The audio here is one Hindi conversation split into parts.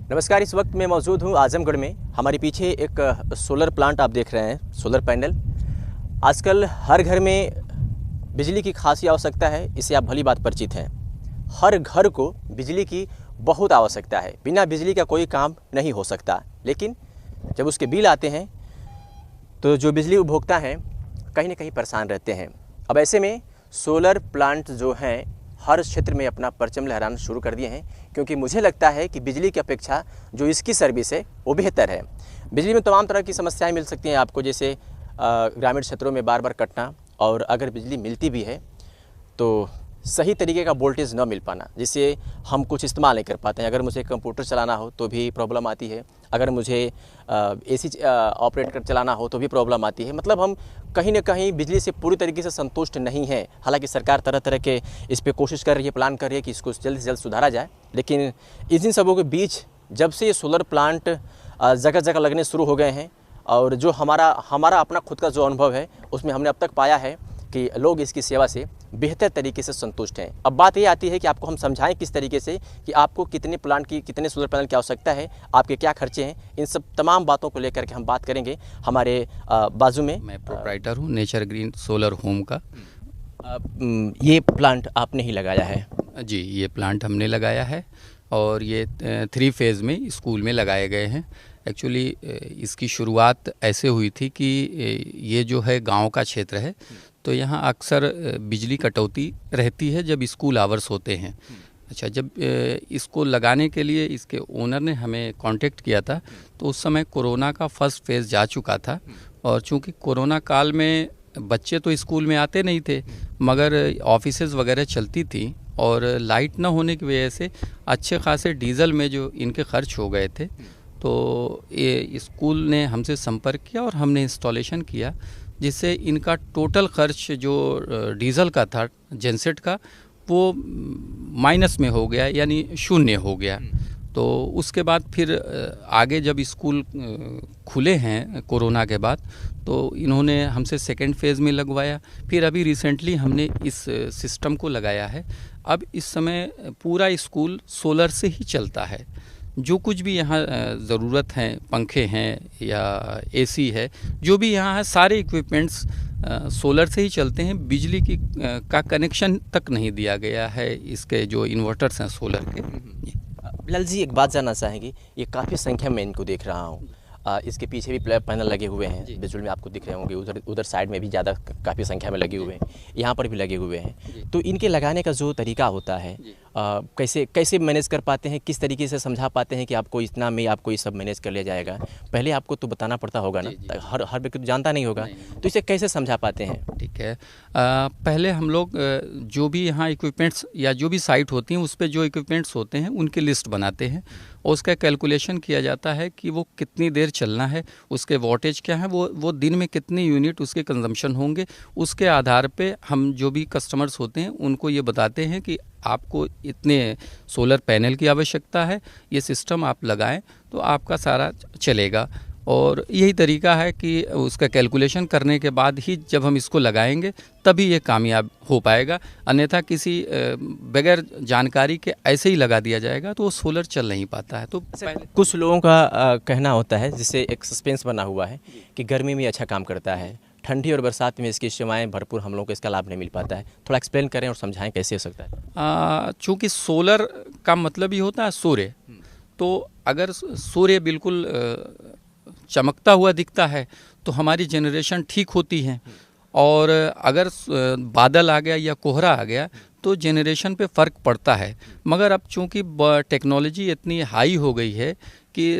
नमस्कार। इस वक्त मैं मौजूद हूँ आजमगढ़ में। हमारे पीछे एक सोलर प्लांट आप देख रहे हैं, सोलर पैनल। आजकल हर घर में बिजली की खासी आवश्यकता है, इससे आप भली बात परिचित हैं। हर घर को बिजली की बहुत आवश्यकता है, बिना बिजली का कोई काम नहीं हो सकता। लेकिन जब उसके बिल आते हैं तो जो बिजली उपभोक्ता हैं कहीं ना कहीं परेशान रहते हैं। अब ऐसे में सोलर प्लांट जो हैं हर क्षेत्र में अपना परचम लहराना शुरू कर दिए हैं, क्योंकि मुझे लगता है कि बिजली की अपेक्षा जो इसकी सर्विस है वो बेहतर है। बिजली में तमाम तरह की समस्याएं मिल सकती हैं आपको, जैसे ग्रामीण क्षेत्रों में बार बार कटना, और अगर बिजली मिलती भी है तो सही तरीके का वोल्टेज न मिल पाना, जिससे हम कुछ इस्तेमाल नहीं कर पाते हैं। अगर मुझे कंप्यूटर चलाना हो तो भी प्रॉब्लम आती है, अगर मुझे एसी ऑपरेट कर चलाना हो तो भी प्रॉब्लम आती है। मतलब हम कहीं ना कहीं बिजली से पूरी तरीके से संतुष्ट नहीं हैं। हालांकि सरकार तरह तरह के इस पर कोशिश कर रही है, प्लान कर रही है कि इसको जल्द से जल्द सुधारा जाए। लेकिन इन सबों के बीच जब से ये सोलर प्लांट जगह जगह लगने शुरू हो गए हैं, और जो हमारा अपना खुद का जो अनुभव है उसमें हमने अब तक पाया है कि लोग इसकी सेवा से बेहतर तरीके से संतुष्ट हैं। अब बात ये आती है कि आपको हम समझाएं किस तरीके से कि आपको कितने सोलर पैनल की आवश्यकता है, आपके क्या खर्चे हैं। इन सब तमाम बातों को लेकर के हम बात करेंगे। हमारे बाजू में मैं प्रोप्राइटर हूँ नेचर ग्रीन सोलर होम का। ये प्लांट आपने ही लगाया है? जी, ये प्लांट हमने लगाया है और ये 3 फेज़ में स्कूल में लगाए गए हैं। एक्चुअली इसकी शुरुआत ऐसे हुई थी कि ये जो है गांव का क्षेत्र है, तो यहाँ अक्सर बिजली कटौती रहती है जब स्कूल आवर्स होते हैं। अच्छा, जब इसको लगाने के लिए इसके ओनर ने हमें कांटेक्ट किया था तो उस समय कोरोना का फर्स्ट फेज़ जा चुका था, और चूँकि कोरोना काल में बच्चे तो स्कूल में आते नहीं थे मगर ऑफिसेज वगैरह चलती थी, और लाइट ना होने की वजह से अच्छे खासे डीजल में जो इनके खर्च हो गए थे, तो ये स्कूल ने हमसे संपर्क किया और हमने इंस्टॉलेशन किया, जिससे इनका टोटल खर्च जो डीजल का था जेनसेट का, वो माइनस में हो गया, यानी शून्य हो गया। तो उसके बाद फिर आगे जब स्कूल खुले हैं कोरोना के बाद, तो इन्होंने हमसे सेकेंड फेज़ में लगवाया। फिर अभी रिसेंटली हमने इस सिस्टम को लगाया है। अब इस समय पूरा स्कूल सोलर से ही चलता है। जो कुछ भी यहाँ ज़रूरत है, पंखे हैं या एसी है, जो भी यहाँ है सारे इक्विपमेंट्स सोलर से ही चलते हैं। बिजली की का कनेक्शन तक नहीं दिया गया है इसके जो इन्वर्टर्स हैं सोलर के। बिलाल जी, एक बात जानना चाहेंगे, ये काफ़ी संख्या में इनको देख रहा हूँ। इसके पीछे भी पैनल लगे हुए हैं, विजुअल में आपको दिख रहे होंगे। उधर साइड में भी ज़्यादा काफ़ी संख्या में लगे हुए हैं, यहाँ पर भी लगे हुए हैं। तो इनके लगाने का जो तरीका होता है, कैसे मैनेज कर पाते हैं, किस तरीके से समझा पाते हैं कि आपको इतना में आपको ये सब मैनेज कर लिया जाएगा? पहले आपको तो बताना पड़ता होगा ना, हर व्यक्ति तो जानता नहीं होगा, तो इसे कैसे समझा पाते हैं? ठीक है, पहले हम लोग जो भी यहाँ इक्विपमेंट्स या जो भी साइट होती हैं उस पर जो इक्विपमेंट्स होते हैं उनकी लिस्ट बनाते हैं, और उसका कैलकुलेशन किया जाता है कि वो कितनी देर चलना है, उसके वोल्टेज क्या है, वो दिन में कितने यूनिट उसके कंजम्पशन होंगे। उसके आधार पे हम जो भी कस्टमर्स होते हैं उनको ये बताते हैं कि आपको इतने सोलर पैनल की आवश्यकता है, ये सिस्टम आप लगाएं तो आपका सारा चलेगा। और यही तरीका है कि उसका कैलकुलेशन करने के बाद ही जब हम इसको लगाएंगे तभी ये कामयाब हो पाएगा, अन्यथा किसी बगैर जानकारी के ऐसे ही लगा दिया जाएगा तो वो सोलर चल नहीं पाता है। तो कुछ लोगों का कहना होता है, जिससे एक सस्पेंस बना हुआ है, कि गर्मी में अच्छा काम करता है, ठंडी और बरसात में इसकी सेवाएं भरपूर, हम लोगों को इसका लाभ नहीं मिल पाता है। थोड़ा एक्सप्लेन करें और समझाएं कैसे हो सकता है। चूँकि सोलर का मतलब ही होता है सूर्य, तो अगर सूर्य बिल्कुल चमकता हुआ दिखता है तो हमारी जनरेशन ठीक होती है, और अगर बादल आ गया या कोहरा आ गया तो जनरेशन पे फ़र्क पड़ता है। मगर अब चूँकि टेक्नोलॉजी इतनी हाई हो गई है कि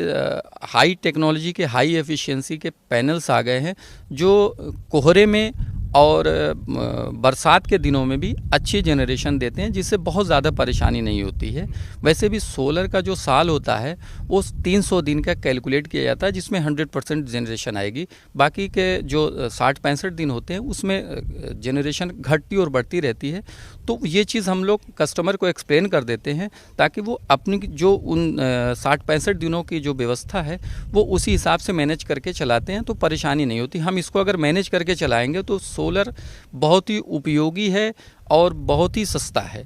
हाई टेक्नोलॉजी के हाई एफिशिएंसी के पैनल्स आ गए हैं, जो कोहरे में और बरसात के दिनों में भी अच्छी जनरेशन देते हैं, जिससे बहुत ज़्यादा परेशानी नहीं होती है। वैसे भी सोलर का जो साल होता है वो 300 दिन का कैलकुलेट किया जाता है, जिसमें 100% जनरेशन आएगी। बाकी के जो 60-65 दिन होते हैं उसमें जनरेशन घटती और बढ़ती रहती है। तो ये चीज़ हम लोग कस्टमर को एक्सप्लेन कर देते हैं, ताकि वो अपनी जो उन 60-65 दिनों की जो व्यवस्था है वो उसी हिसाब से मैनेज करके चलाते हैं, तो परेशानी नहीं होती। हम इसको अगर मैनेज करके चलाएँगे तो सोलर बहुत ही उपयोगी है और बहुत ही सस्ता है।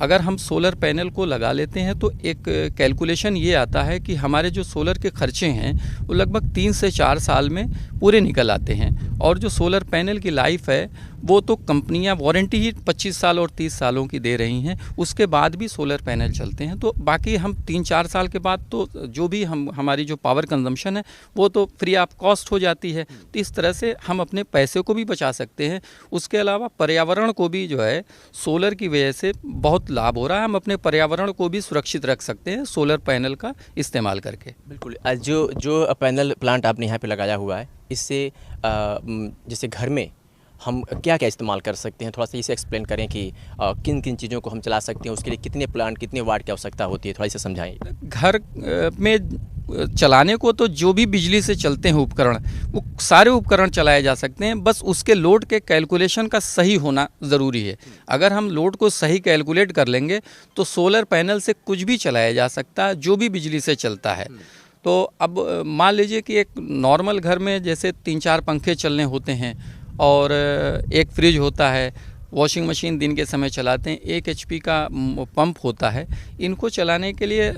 अगर हम सोलर पैनल को लगा लेते हैं तो एक कैलकुलेशन ये आता है कि हमारे जो सोलर के खर्चे हैं वो लगभग 3 से 4 साल में पूरे निकल आते हैं। और जो सोलर पैनल की लाइफ है वो तो कंपनियां वारंटी ही 25 साल और 30 सालों की दे रही हैं, उसके बाद भी सोलर पैनल चलते हैं। तो बाकी हम 3-4 साल के बाद तो जो भी हमारी जो पावर कंजम्पशन है वो तो फ्री ऑफ कॉस्ट हो जाती है। तो इस तरह से हम अपने पैसे को भी बचा सकते हैं। उसके अलावा पर्यावरण को भी जो है सोलर की वजह से बहुत लाभ हो रहा है। हम अपने पर्यावरण को भी सुरक्षित रख सकते हैं सोलर पैनल का इस्तेमाल करके। बिल्कुल। जो पैनल प्लांट आपने यहाँ पे लगाया हुआ है, इससे जैसे घर में हम क्या क्या इस्तेमाल कर सकते हैं, थोड़ा सा इसे एक्सप्लेन करें कि किन किन चीज़ों को हम चला सकते हैं, उसके लिए कितने प्लांट, कितने वाट की आवश्यकता होती है, थोड़ा इसे समझाएं। घर में चलाने को तो जो भी बिजली से चलते हैं उपकरण, वो सारे उपकरण चलाए जा सकते हैं, बस उसके लोड के कैलकुलेशन का सही होना ज़रूरी है। अगर हम लोड को सही कैलकुलेट कर लेंगे तो सोलर पैनल से कुछ भी चलाया जा सकता है जो भी बिजली से चलता है। तो अब मान लीजिए कि एक नॉर्मल घर में जैसे 3-4 पंखे चलने होते हैं और एक फ्रिज होता है, वॉशिंग मशीन दिन के समय चलाते हैं, 1 HP का पंप होता है। इनको चलाने के लिए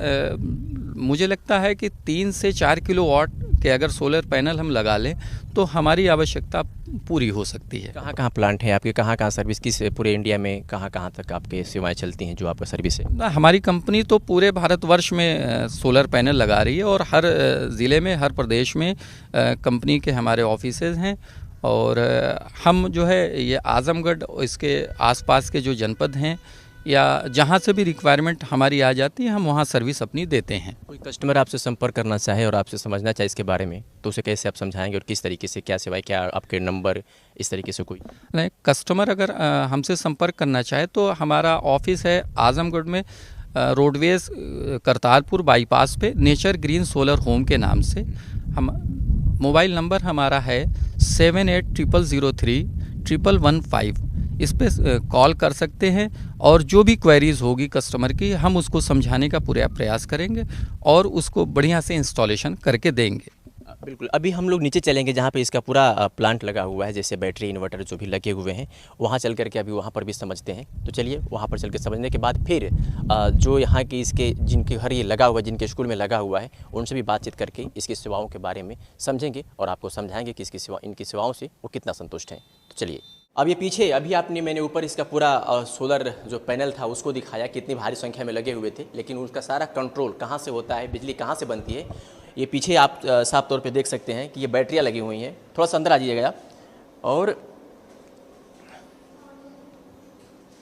मुझे लगता है कि 3 से 4 किलोवाट के अगर सोलर पैनल हम लगा लें तो हमारी आवश्यकता पूरी हो सकती है। कहाँ कहाँ प्लांट है आपके, कहाँ कहाँ सर्विस, किस पूरे इंडिया में कहाँ कहाँ तक आपके सेवाएं चलती हैं जो आपका सर्विस है? हमारी कंपनी तो पूरे भारतवर्ष में सोलर पैनल लगा रही है और हर ज़िले में, हर प्रदेश में कंपनी के हमारे ऑफिसेज हैं। और हम जो है ये आजमगढ़, इसके आसपास के जो जनपद हैं या जहाँ से भी रिक्वायरमेंट हमारी आ जाती है, हम वहाँ सर्विस अपनी देते हैं। कोई कस्टमर आपसे संपर्क करना चाहे और आपसे समझना चाहे इसके बारे में, तो उसे कैसे आप समझाएंगे और किस तरीके से, क्या सेवाएं, क्या आपके नंबर, इस तरीके से कोई नहीं, कस्टमर अगर हमसे संपर्क करना चाहे तो हमारा ऑफिस है आजमगढ़ में, रोडवेज करतारपुर बाईपास पे, नेचर ग्रीन सोलर होम के नाम से। हम मोबाइल नंबर हमारा है 7800031115। इस पे कॉल कर सकते हैं और जो भी क्वेरीज़ होगी कस्टमर की, हम उसको समझाने का पूरा प्रयास करेंगे और उसको बढ़िया से इंस्टॉलेशन करके देंगे। बिल्कुल। अभी हम लोग नीचे चलेंगे जहाँ पे इसका पूरा प्लांट लगा हुआ है, जैसे बैटरी, इन्वर्टर जो भी लगे हुए हैं, वहाँ चल करके अभी वहाँ पर भी समझते हैं। तो चलिए वहाँ पर चल के समझने के बाद फिर जो यहाँ की इसके जिनके घर ये लगा हुआ है, जिनके स्कूल में लगा हुआ है, उनसे भी बातचीत करके इसकी सेवाओं के बारे में समझेंगे और आपको समझाएंगे कि इनकी सेवाओं से वो कितना संतुष्ट हैं। तो चलिए, अब ये पीछे अभी मैंने ऊपर इसका पूरा सोलर जो पैनल था उसको दिखाया, कितनी भारी संख्या में लगे हुए थे, लेकिन उसका सारा कंट्रोल कहाँ से होता है, बिजली कहाँ से बनती है, ये पीछे आप साफ तौर पे देख सकते हैं कि ये बैटरियाँ लगी हुई हैं। थोड़ा सा अंदर आ जाइएगा, और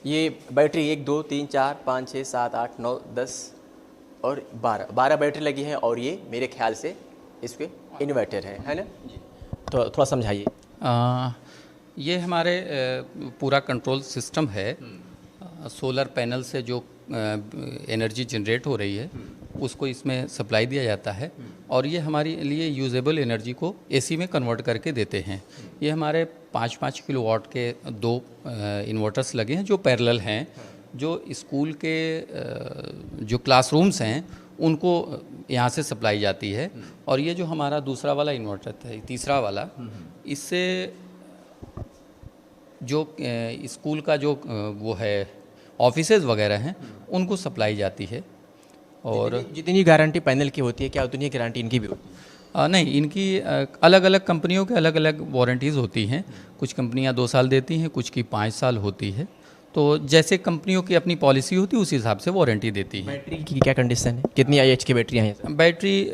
ये बैटरी 1 2 3 4 5 6 7 8 9 10 और 12 बैटरी लगी हैं, और ये मेरे ख्याल से इसके इन्वर्टर है ना? तो थोड़ा समझाइए। ये हमारे पूरा कंट्रोल सिस्टम है। सोलर पैनल से जो एनर्जी जनरेट हो रही है उसको इसमें सप्लाई दिया जाता है और ये हमारे लिए यूजेबल एनर्जी को एसी में कन्वर्ट करके देते हैं। ये हमारे 5-5 किलोवाट के 2 इन्वर्टर्स लगे हैं जो पैरेलल हैं, जो स्कूल के जो क्लासरूम्स हैं उनको यहाँ से सप्लाई जाती है। और ये जो हमारा दूसरा वाला इन्वर्टर था, तीसरा वाला, इससे जो स्कूल का जो वो है ऑफिसेज वगैरह हैं उनको सप्लाई जाती है। और जितनी गारंटी पैनल की होती है, क्या उतनी गारंटी इनकी भी होती है? नहीं, इनकी अलग अलग कंपनियों के अलग अलग वारंटीज़ होती हैं। कुछ कंपनियां 2 साल देती हैं, कुछ की 5 साल होती है। तो जैसे कंपनियों की अपनी पॉलिसी होती है उस हिसाब से वारंटी देती है। बैटरी की क्या कंडीशन है, कितनी IH की बैटरियाँ हैं? बैटरी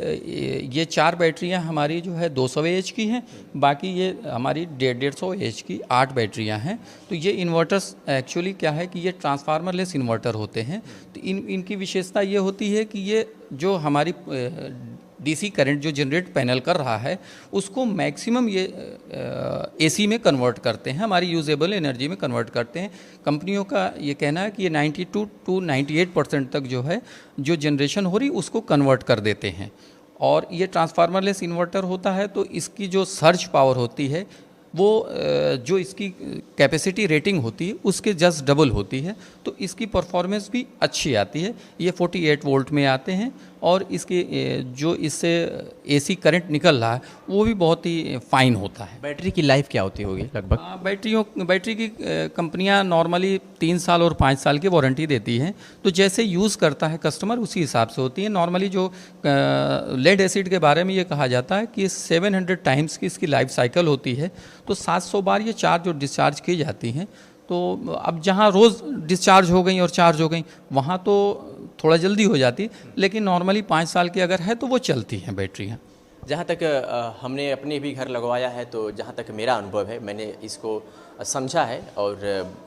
ये 4 बैटरियां हमारी जो है 200 AH की हैं, बाकी ये हमारी 150 AH की 8 बैटरियां हैं। तो ये इन्वर्टर्स एक्चुअली क्या है कि ये ट्रांसफार्मर लेस इन्वर्टर होते हैं। तो इनकी विशेषता ये होती है कि ये जो हमारी DC करंट जो जनरेट पैनल कर रहा है उसको मैक्सिमम ये AC में कन्वर्ट करते हैं, हमारी यूजेबल एनर्जी में कन्वर्ट करते हैं। कंपनियों का ये कहना है कि ये 92 to 98% तक जो है जो जनरेशन हो रही उसको कन्वर्ट कर देते हैं। और ये ट्रांसफार्मर लेस इन्वर्टर होता है तो इसकी जो सर्ज पावर होती है वो जो इसकी कैपेसिटी रेटिंग होती है उसके जस्ट डबल होती है, तो इसकी परफॉर्मेंस भी अच्छी आती है। ये 48 वोल्ट में आते हैं और इसकी जो इससे एसी करंट निकल रहा है वो भी बहुत ही फाइन होता है। बैटरी की लाइफ क्या होती होगी लगभग? बैटरी की कंपनियां नॉर्मली 3 साल और 5 साल की वारंटी देती हैं, तो जैसे यूज़ करता है कस्टमर उसी हिसाब से होती है। नॉर्मली जो लेड एसिड के बारे में ये कहा जाता है कि 700 टाइम्स की इसकी लाइफ साइकिल होती है, तो 700 बार ये चार्ज और डिस्चार्ज की जाती हैं। तो अब जहाँ रोज़ डिस्चार्ज हो गई और चार्ज हो गई वहाँ तो थोड़ा जल्दी हो जाती, लेकिन नॉर्मली 5 साल की अगर है तो वो चलती हैं बैटरियाँ। जहाँ तक हमने अपने भी घर लगवाया है, तो जहाँ तक मेरा अनुभव है, मैंने इसको समझा है और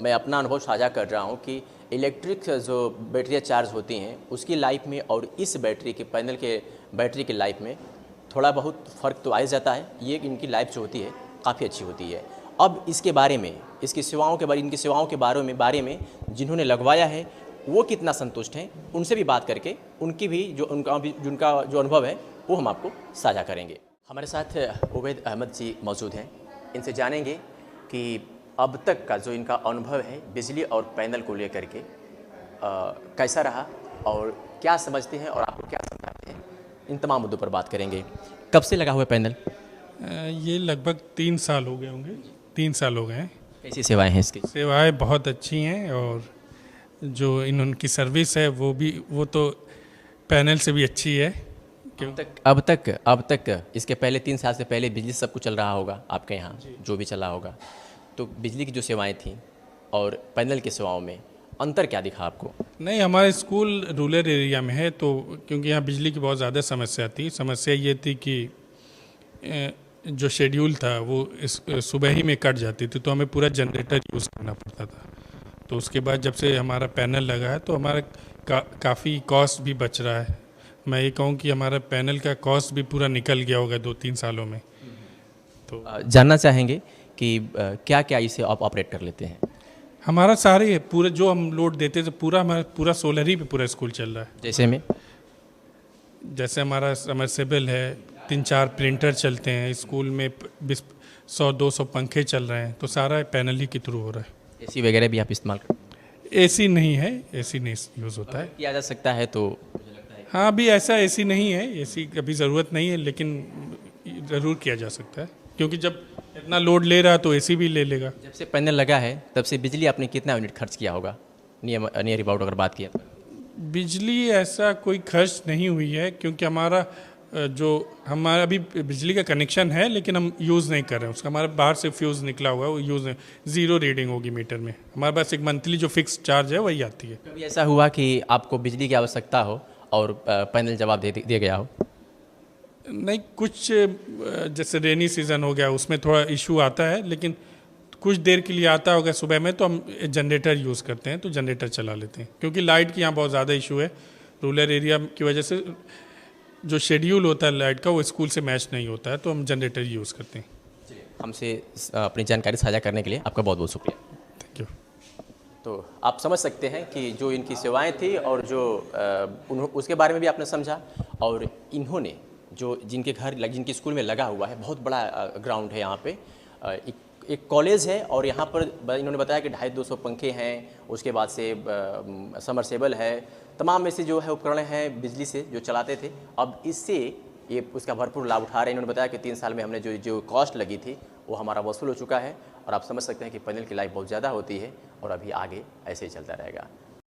मैं अपना अनुभव साझा कर रहा हूँ कि इलेक्ट्रिक जो बैटरियाँ चार्ज होती हैं उसकी लाइफ में और इस बैटरी के पैनल के बैटरी की लाइफ में थोड़ा बहुत फ़र्क तो आ जाता है। ये इनकी लाइफ जो होती है काफ़ी अच्छी होती है। अब इसके बारे में, इसकी सेवाओं के बारे, इनकी सेवाओं के बारे में जिन्होंने लगवाया है वो कितना संतुष्ट हैं, उनसे भी बात करके उनकी भी जिनका जो अनुभव है वो हम आपको साझा करेंगे। हमारे साथ उबैद अहमद जी मौजूद हैं, इनसे जानेंगे कि अब तक का जो इनका अनुभव है बिजली और पैनल को लेकर के कैसा रहा और क्या समझते हैं और आपको क्या समझाते हैं, इन तमाम मुद्दों पर बात करेंगे। कब से लगा हुआ है पैनल? ये लगभग 3 साल हो गए होंगे, 3 साल हो गए हैं। कैसी सेवाएं हैं इसकी? सेवाएं बहुत अच्छी हैं और जो उनकी सर्विस है वो तो पैनल से भी अच्छी है। अब तक इसके पहले 3 साल से पहले बिजली सब कुछ चल रहा होगा आपके यहाँ, जो भी चला होगा, तो बिजली की जो सेवाएं थी और पैनल की सेवाओं में अंतर क्या दिखा आपको? नहीं, हमारा स्कूल रूरल एरिया में है, तो क्योंकि यहाँ बिजली की बहुत ज़्यादा समस्या थी। समस्या ये थी कि जो शेड्यूल था वो सुबह ही में कट जाती थी, तो हमें पूरा जनरेटर यूज़ करना पड़ता था। तो उसके बाद जब से हमारा पैनल लगा है तो हमारा काफ़ी कॉस्ट भी बच रहा है। मैं ये कहूँ कि हमारा पैनल का कॉस्ट भी पूरा निकल गया होगा 2-3 सालों में। तो जानना चाहेंगे कि क्या क्या इसे आप ऑपरेट कर लेते हैं? हमारा सारे पूरे जो हम लोड देते थे हमारा पूरा सोलर ही पे पूरा स्कूल चल रहा है। जैसे हमारा समरसेबल है, 3-4 प्रिंटर चलते हैं स्कूल में, 100-200 पंखे चल रहे हैं, तो सारा पैनल ही के थ्रू हो रहा है। एसी वगैरह भी आप इस्तेमाल करते हैं? एसी नहीं है, एसी नहीं यूज़ होता है। किया जा सकता है तो? हाँ, अभी ऐसा एसी नहीं है, एसी की अभी ज़रूरत नहीं है, लेकिन ज़रूर किया जा सकता है क्योंकि जब इतना लोड ले रहा है तो एसी भी ले लेगा। जब से पैनल लगा है तब से बिजली आपने कितना यूनिट खर्च किया होगा नियर अबाउट अगर बात किया? बिजली ऐसा कोई खर्च नहीं हुई है क्योंकि हमारा अभी बिजली का कनेक्शन है, लेकिन हम यूज़ नहीं कर रहे हैं उसका। हमारा बाहर से फ्यूज़ निकला हुआ है, वो यूज़ नहीं, 0 रीडिंग होगी मीटर में। हमारे पास एक मंथली जो फिक्स चार्ज है वही आती है। कभी ऐसा हुआ कि आपको बिजली की आवश्यकता हो और पैनल जवाब दे गया हो? नहीं, कुछ जैसे रेनी सीज़न हो गया उसमें थोड़ा इशू आता है, लेकिन कुछ देर के लिए आता होगा सुबह में, तो हम जनरेटर यूज़ करते हैं, तो जनरेटर चला लेते हैं क्योंकि लाइट की यहाँ बहुत ज़्यादा इशू है। रूरल एरिया की वजह से जो शेड्यूल होता है लाइट का वो स्कूल से मैच नहीं होता है, तो हम जनरेटर यूज़ करते हैं। हमसे अपनी जानकारी साझा करने के लिए आपका बहुत बहुत शुक्रिया। Thank you. तो आप समझ सकते हैं कि जो इनकी सेवाएं थी और जो उसके बारे में भी आपने समझा, और इन्होंने जो जिनके स्कूल में लगा हुआ है, बहुत बड़ा ग्राउंड है यहाँ पे, एक कॉलेज है और यहाँ पर इन्होंने बताया कि 250-200 पंखे हैं, उसके बाद से समरसेबल है, तमाम में से जो है उपकरण हैं बिजली से जो चलाते थे। अब इससे ये उसका भरपूर लाभ उठा रहे हैं। इन्होंने बताया कि 3 साल में हमने जो कॉस्ट लगी थी वो हमारा वसूल हो चुका है, और आप समझ सकते हैं कि पैनल की लाइफ बहुत ज़्यादा होती है और अभी आगे ऐसे ही चलता रहेगा।